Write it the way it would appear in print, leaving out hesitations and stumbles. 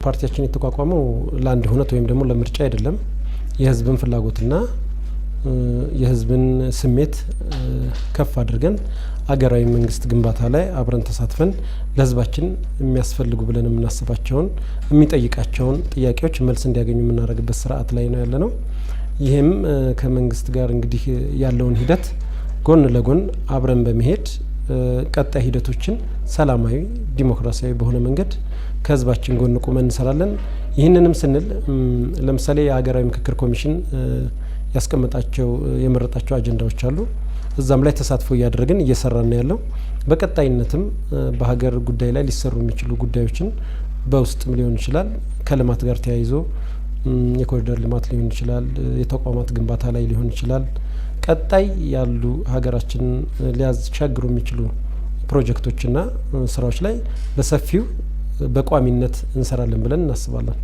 ፓርቲያችን የተቋቋመው ለአንድ ሁነት ወይም ደግሞ ለምርጫ አይደለም። የህዝብን ፍላጎትና የህዝብን ስሜት ከፍ አድርገን አገራዊ መንግስት ግንባታ ላይ አብረን ተሳትፈን ለህዝባችን የሚያስፈልጉ ብለን የምናስባቸውን የሚጠይቃቸውን ጥያቄዎች መልስ እንዲያገኙ የምናደርግበት ስርዓት ላይ ነው ያለነው። ይህም ከመንግስት ጋር እንግዲህ ያለውን ሂደት ጎን ለጎን አብረን በመሄድ ቀጣይ ሂደቶችን ሰላማዊ ዲሞክራሲያዊ በሆነ መንገድ ከህዝባችን ጎን ቆመን እንሰራለን። ይህንንም ስንል ለምሳሌ የሀገራዊ ምክክር ኮሚሽን ያስቀመጣቸው የመረጣቸው አጀንዳዎች አሉ። እዛም ላይ ተሳትፎ እያደረግን እየሰራን ነው ያለው። በቀጣይነትም በሀገር ጉዳይ ላይ ሊሰሩ የሚችሉ ጉዳዮችን በውስጥም ሊሆን ይችላል፣ ከልማት ጋር ተያይዞ የኮሪደር ልማት ሊሆን ይችላል፣ የተቋማት ግንባታ ላይ ሊሆን ይችላል። ቀጣይ ያሉ ሀገራችን ሊያሻግሩ የሚችሉ ፕሮጀክቶችና ስራዎች ላይ በሰፊው በቋሚነት እንሰራለን ብለን እናስባለን።